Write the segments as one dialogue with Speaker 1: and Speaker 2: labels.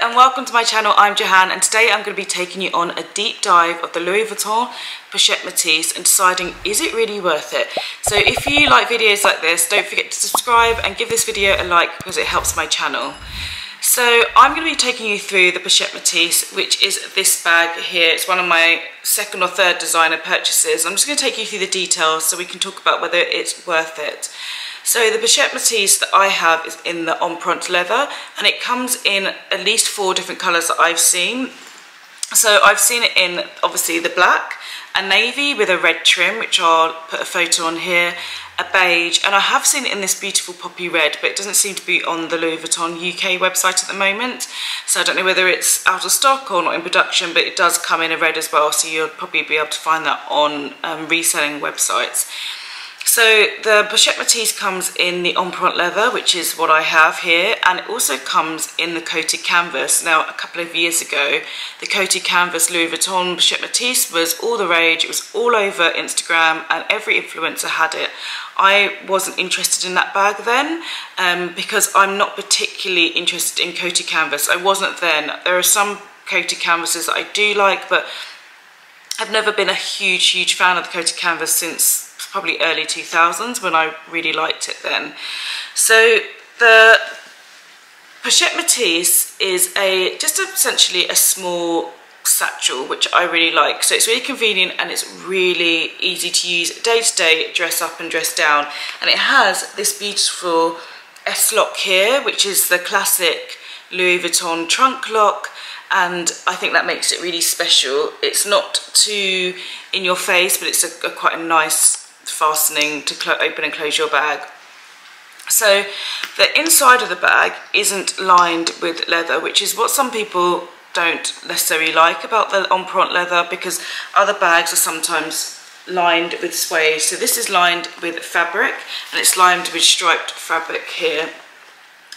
Speaker 1: and welcome to my channel. I'm Jihan, and today I'm going to be taking you on a deep dive of the Louis Vuitton Pochette Metis and deciding, is it really worth it? So if you like videos like this, don't forget to subscribe and give this video a like because it helps my channel. So I'm going to be taking you through the Pochette Metis, which is this bag here. It's one of my second or third designer purchases. I'm just going to take you through the details so we can talk about whether it's worth it. So the Pochette Metis that I have is in the empreinte leather, and it comes in at least 4 different colours that I've seen. So I've seen it in obviously the black, a navy with a red trim, which I'll put a photo on here, a beige, and I have seen it in this beautiful poppy red, but it doesn't seem to be on the Louis Vuitton UK website at the moment. So I don't know whether it's out of stock or not in production, but it does come in a red as well, so you'll probably be able to find that on reselling websites. So the Pochette Metis comes in the empreinte leather, which is what I have here, and it also comes in the coated canvas. Now, a couple of years ago, the coated canvas Louis Vuitton Pochette Metis was all the rage. It was all over Instagram, and every influencer had it. I wasn't interested in that bag then, because I'm not particularly interested in coated canvas. I wasn't then. There are some coated canvases that I do like, but I've never been a huge fan of the coated canvas since probably early 2000s, when I really liked it then. So the Pochette Metis is just essentially a small satchel, which I really like. So it's really convenient and it's really easy to use day to day, dress up and dress down. And it has this beautiful S-lock here, which is the classic Louis Vuitton trunk lock, and I think that makes it really special. It's not too in your face, but it's quite a nice fastening to open and close your bag. So the inside of the bag isn't lined with leather, which is what some people don't necessarily like about the empreinte leather, because other bags are sometimes lined with suede. So this is lined with fabric, and it's lined with striped fabric here.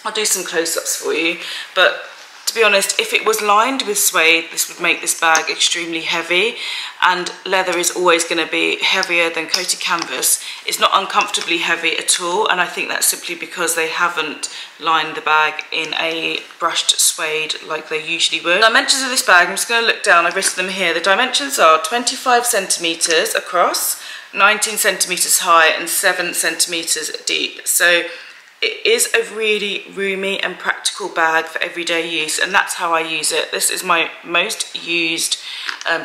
Speaker 1: I'll do some close-ups for you, but to be honest, if it was lined with suede, this would make this bag extremely heavy, and leather is always going to be heavier than coated canvas. It's not uncomfortably heavy at all, and I think that's simply because they haven't lined the bag in a brushed suede like they usually would. Dimensions of this bag, I'm just going to look down, I've written them here. The dimensions are 25 centimetres across, 19 centimetres high and 7 centimetres deep. So it is a really roomy and practical bag for everyday use, and that's how I use it. This is my most used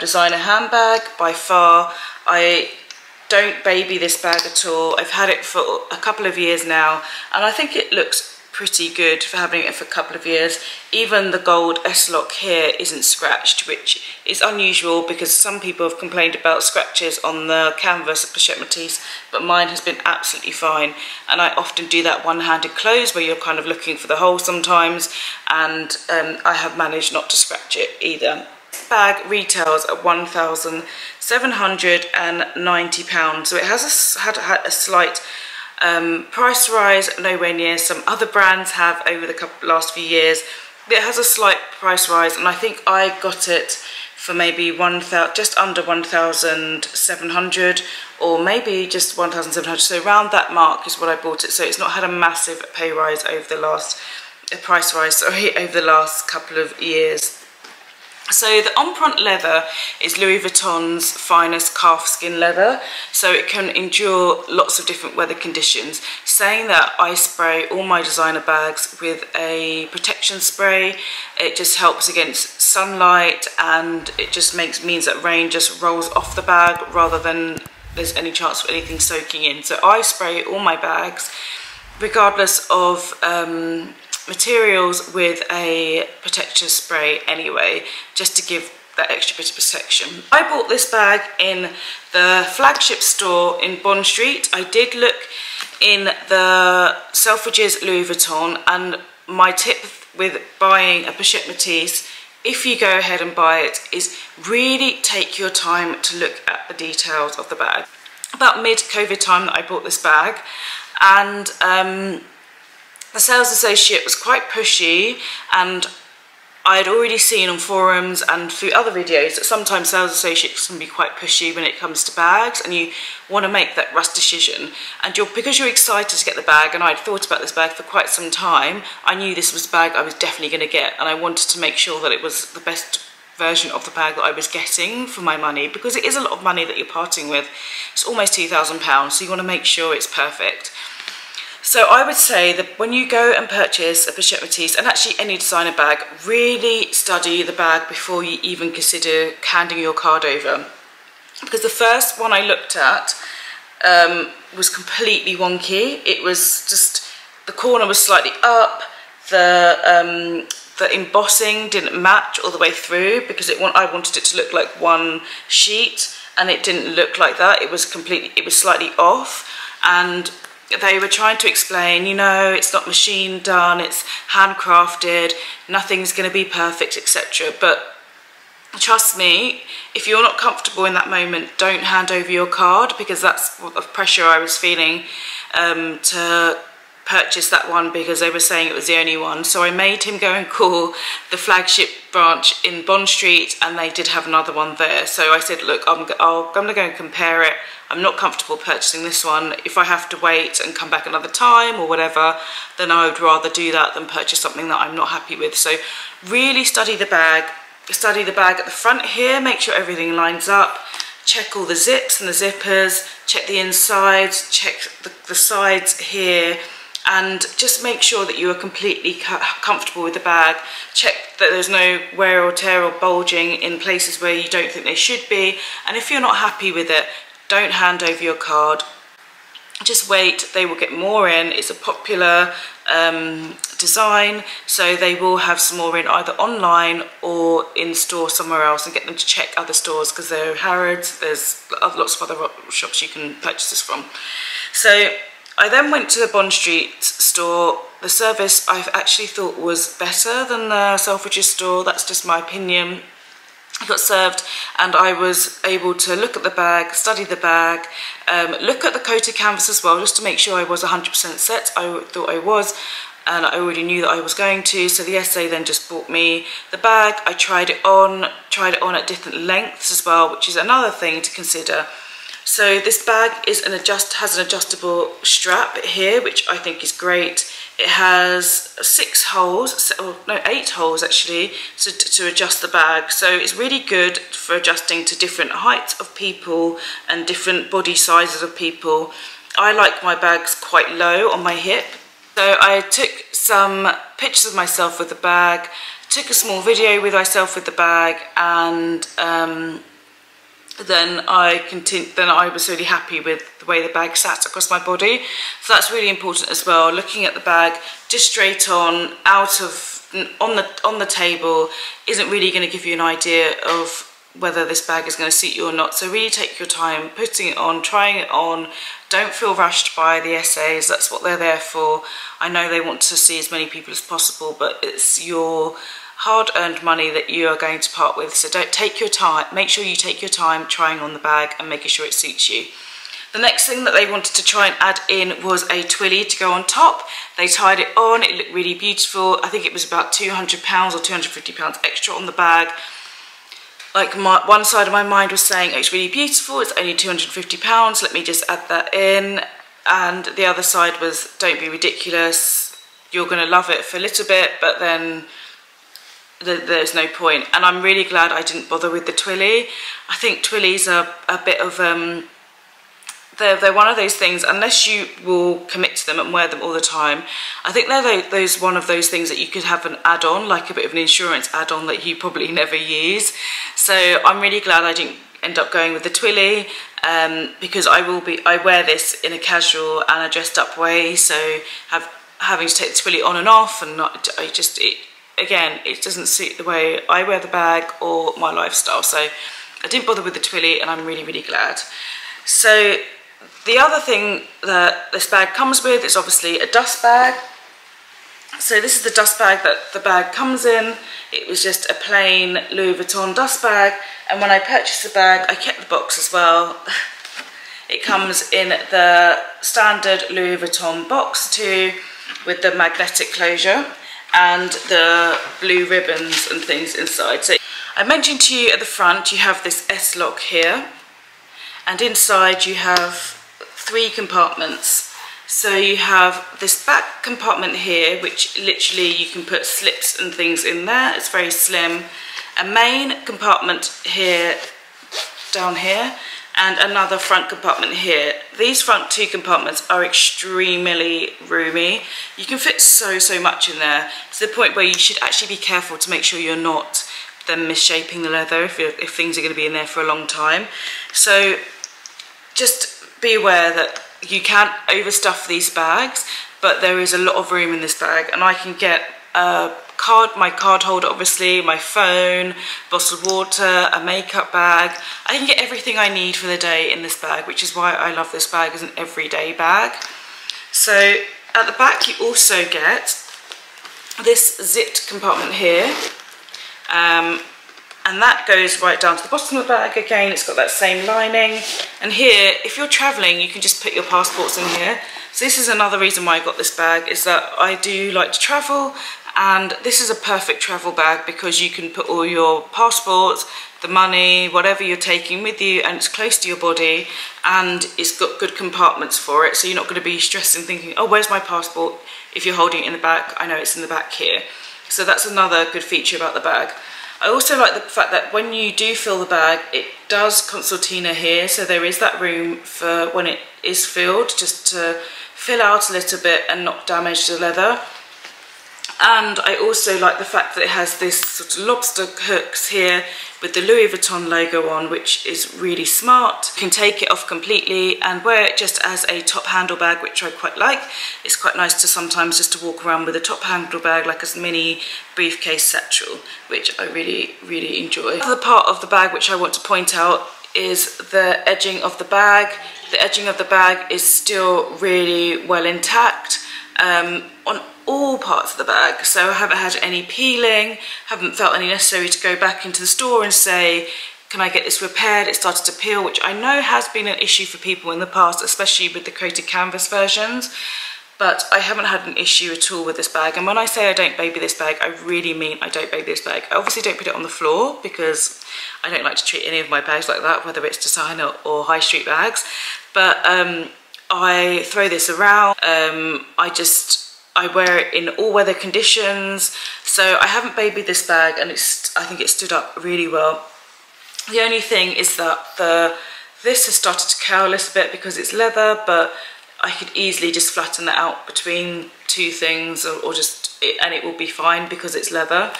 Speaker 1: designer handbag by far. I don't baby this bag at all. I've had it for a couple of years now, and I think it looks pretty good for having it for a couple of years. Even the gold S-lock here isn't scratched, which is unusual because some people have complained about scratches on the canvas of Pochette Metis, but mine has been absolutely fine. And I often do that one-handed close where you're kind of looking for the hole sometimes, and I have managed not to scratch it either. This bag retails at £1,790, so it has had a slight price rise, nowhere near some other brands have over the last few years. It has a slight price rise, and I think I got it for maybe just under 1,700, or maybe just 1,700. So around that mark is what I bought it. So it's not had a massive price rise over the last couple of years. So the empreinte leather is Louis Vuitton's finest calfskin leather, so it can endure lots of different weather conditions. Saying that, I spray all my designer bags with a protection spray. It just helps against sunlight, and it just means that rain just rolls off the bag rather than there's any chance of anything soaking in. So I spray all my bags, regardless of materials, with a protector spray anyway, just to give that extra bit of protection. I bought this bag in the flagship store in Bond Street. I did look in the Selfridges Louis Vuitton, and my tip with buying a Pochette Metis, if you go ahead and buy it, is really take your time to look at the details of the bag. About mid-COVID time that I bought this bag, and the sales associate was quite pushy, and I had already seen on forums and through other videos that sometimes sales associates can be quite pushy when it comes to bags, and you want to make that rush decision. And because you're excited to get the bag, and I'd thought about this bag for quite some time, I knew this was the bag I was definitely going to get, and I wanted to make sure that it was the best version of the bag that I was getting for my money, because it is a lot of money that you're parting with. It's almost £2,000, so you want to make sure it's perfect. So I would say that when you go and purchase a Pochette Metis, and actually any designer bag, really study the bag before you even consider handing your card over. Because the first one I looked at was completely wonky. It was just, the corner was slightly up, the embossing didn't match all the way through, because I wanted it to look like one sheet, and it didn't look like that. It was slightly off, and they were trying to explain, you know, it's not machine done, it's handcrafted, nothing's going to be perfect, etc. But trust me, if you're not comfortable in that moment, don't hand over your card, because that's the pressure I was feeling to purchase that one, because they were saying it was the only one. So I made him go and call the flagship branch in Bond Street, and they did have another one there. So I said, look, I'm going to go and compare it. I'm not comfortable purchasing this one. If I have to wait and come back another time or whatever, then I would rather do that than purchase something that I'm not happy with. So really study the bag at the front here, make sure everything lines up, check all the zips and the zippers, check the insides, check the sides here, and just make sure that you are completely comfortable with the bag. Check that there's no wear or tear or bulging in places where you don't think they should be, and if you're not happy with it, don't hand over your card. Just wait, they will get more in. It's a popular design, so they will have some more in either online or in store somewhere else, and get them to check other stores, because they're Harrods, there's lots of other shops you can purchase this from. So I then went to the Bond Street store. The service I actually thought was better than the Selfridges store, that's just my opinion. I got served, and I was able to look at the bag, study the bag, look at the coated canvas as well, just to make sure I was 100% set. I thought I was, and I already knew that I was going to. So the SA then just bought me the bag. I tried it on at different lengths as well, which is another thing to consider. So this bag has an adjustable strap here, which I think is great. It has 8 holes actually, to adjust the bag. So it's really good for adjusting to different heights of people and different body sizes of people. I like my bags quite low on my hip. So I took some pictures of myself with the bag, took a small video with myself with the bag, and then I was really happy with the way the bag sat across my body. So that's really important as well. Looking at the bag just straight on, on the table, isn't really going to give you an idea of whether this bag is going to suit you or not. So really take your time putting it on, trying it on. Don't feel rushed by the SAs. That's what they're there for. I know they want to see as many people as possible, but it's your hard-earned money that you are going to part with, so don't take your time. Make sure you take your time trying on the bag and making sure it suits you. The next thing that they wanted to try and add in was a twilly to go on top. They tied it on, it looked really beautiful. I think it was about £200 or £250 extra on the bag. Like one side of my mind was saying, oh, it's really beautiful, it's only £250, let me just add that in. And the other side was, don't be ridiculous, you're gonna love it for a little bit, but then there's no point. And I'm really glad I didn't bother with the twilly. I think twillies are a bit of they're one of those things, unless you will commit to them and wear them all the time, I think they're one of those things that you could have an add-on, like a bit of an insurance add-on that you probably never use. So I'm really glad I didn't end up going with the twilly, because I wear this in a casual and a dressed up way, so having to take the twilly on and off, and again, it doesn't suit the way I wear the bag or my lifestyle. So I didn't bother with the twilly, and I'm really, really glad. So the other thing that this bag comes with is obviously a dust bag. So this is the dust bag that the bag comes in. It was just a plain Louis Vuitton dust bag, and when I purchased the bag, I kept the box as well. It comes in the standard Louis Vuitton box too, with the magnetic closure. and the blue ribbons and things inside. So I mentioned to you at the front you have this S-lock here, and inside you have 3 compartments. So you have this back compartment here, which literally you can put slips and things in there. It's very slim. A main compartment here, down here, and another front compartment here. These front 2 compartments are extremely roomy. You can fit so much in there, to the point where you should actually be careful to make sure you're not then misshaping the leather if things are going to be in there for a long time. So just be aware that you can't overstuff these bags, but there is a lot of room in this bag, and I can get my card holder, obviously, my phone, bottle of water, a makeup bag. I can get everything I need for the day in this bag, which is why I love this bag as an everyday bag. So at the back you also get this zipped compartment here, and that goes right down to the bottom of the bag. Again, it's got that same lining, and here, if you're traveling, you can just put your passports in here. So this is another reason why I got this bag, is that I do like to travel, and this is a perfect travel bag because you can put all your passports, the money, whatever you're taking with you, and it's close to your body, and it's got good compartments for it, so you're not going to be stressing thinking, oh, where's my passport? If you're holding it in the back, I know it's in the back here. So that's another good feature about the bag. I also like the fact that when you do fill the bag, it does concertina here, so there is that room for when it is filled, just to fill out a little bit and not damage the leather. And I also like the fact that it has this sort of lobster hooks here with the Louis Vuitton logo on, which is really smart. You can take it off completely and wear it just as a top handle bag, which I quite like. It's quite nice to sometimes just to walk around with a top handle bag, like a mini briefcase satchel, which I really enjoy. Another part of the bag which I want to point out is the edging of the bag. The edging of the bag is still really well intact on all parts of the bag, so I haven't had any peeling, haven't felt any necessary to go back into the store and say, can I get this repaired? It started to peel, which I know has been an issue for people in the past, especially with the coated canvas versions, but I haven't had an issue at all with this bag. And when I say I don't baby this bag, I really mean I don't baby this bag. I obviously don't put it on the floor because I don't like to treat any of my bags like that, whether it's designer or high street bags, but I throw this around. I wear it in all weather conditions, so I haven't babied this bag, and I think it stood up really well. The only thing is that this has started to curl a little bit because it's leather, but I could easily just flatten that out between 2 things, and it will be fine because it's leather.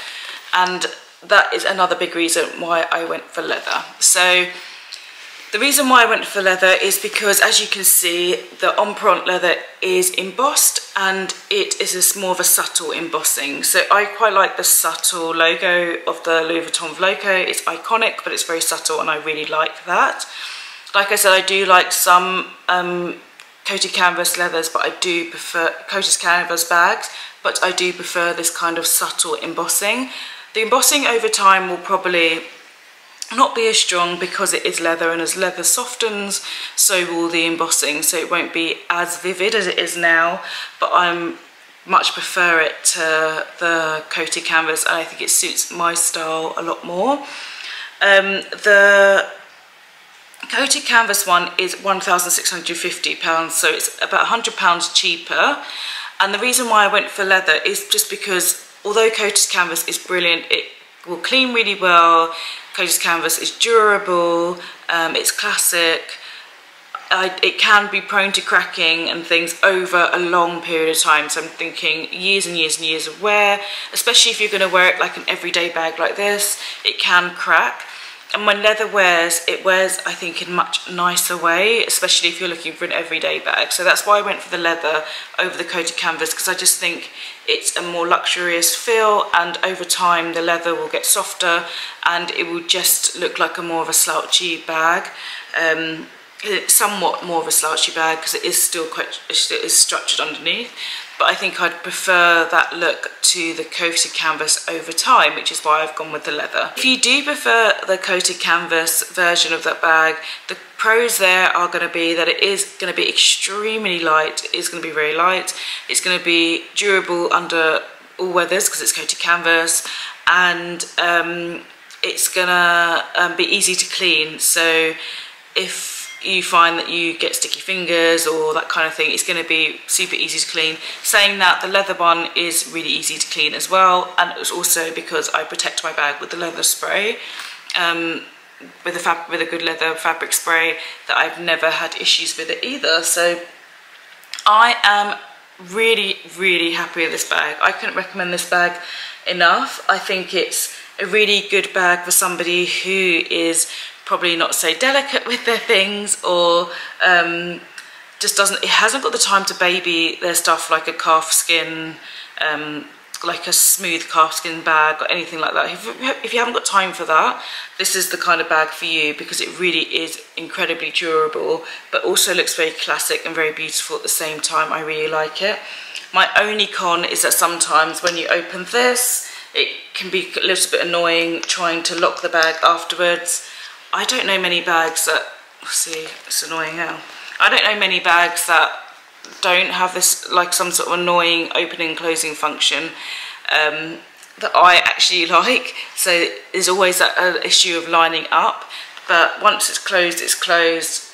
Speaker 1: And that is another big reason why I went for leather. So the reason why I went for leather is because, as you can see, the empreinte leather is embossed, and it is more of a subtle embossing. So I quite like the subtle logo of the Louis Vuitton logo. It's iconic, but it's very subtle, and I really like that. Like I said, I do like some coated canvas leathers, but I do prefer coated canvas bags, but I do prefer this kind of subtle embossing. The embossing over time will probably not be as strong because it is leather, and as leather softens, so will the embossing, so it won't be as vivid as it is now, but I much prefer it to the coated canvas, and I think it suits my style a lot more. The coated canvas one is £1,650, so it's about £100 cheaper, and the reason why I went for leather is just because although coated canvas is brilliant, it will clean really well. Coated canvas is durable, it's classic, it can be prone to cracking and things over a long period of time, so I'm thinking years and years and years of wear, especially if you're going to wear it like an everyday bag like this, it can crack. And when leather wears, it wears, I think, in a much nicer way, especially if you're looking for an everyday bag. So that's why I went for the leather over the coated canvas, because I just think it's a more luxurious feel, and over time the leather will get softer and it will just look like a more of a slouchy bag. Somewhat more of a slouchy bag because it is still structured underneath, but I think I'd prefer that look to the coated canvas over time, which is why I've gone with the leather. If you do prefer the coated canvas version of that bag, the pros there are going to be that it is going to be extremely light. It's going to be very light. It's going to be durable under all weathers because it's coated canvas, and it's gonna be easy to clean. So if you find that you get sticky fingers or that kind of thing, it's going to be super easy to clean. Saying that, the leather one is really easy to clean as well, and it's also because I protect my bag with the leather spray, with a good leather fabric spray, that I've never had issues with it either. So I am really, really happy with this bag. I couldn't recommend this bag enough. I think it's a really good bag for somebody who is probably not so delicate with their things, or just hasn't got the time to baby their stuff like a calfskin, like a smooth calfskin bag or anything like that. If you haven't got time for that, this is the kind of bag for you, because it really is incredibly durable, but also looks very classic and very beautiful at the same time. I really like it. My only con is that sometimes when you open this, it can be a little bit annoying trying to lock the bag afterwards. I don't know many bags that, see, it's annoying now. I don't know many bags that don't have this, like some sort of annoying opening and closing function that I actually like. So there's always that issue of lining up, but once it's closed,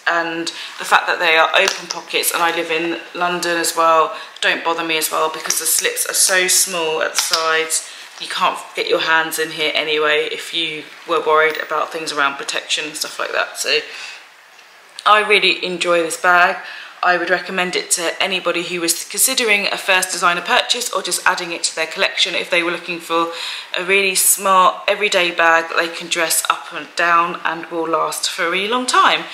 Speaker 1: and the fact that they are open pockets, and I live in London as well, don't bother me as well, because the slips are so small at the sides. You can't get your hands in here anyway if you were worried about things around protection and stuff like that. So I really enjoy this bag. I would recommend it to anybody who was considering a first designer purchase, or just adding it to their collection if they were looking for a really smart everyday bag that they can dress up and down and will last for a really long time.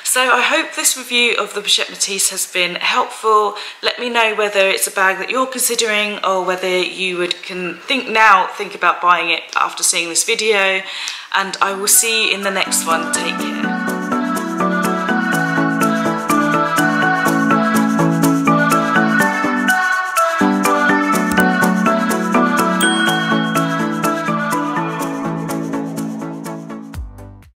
Speaker 1: So I hope this review of the Pochette Metis has been helpful. Let me know whether it's a bag that you're considering, or whether you would think about buying it after seeing this video. And I will see you in the next one. Take care.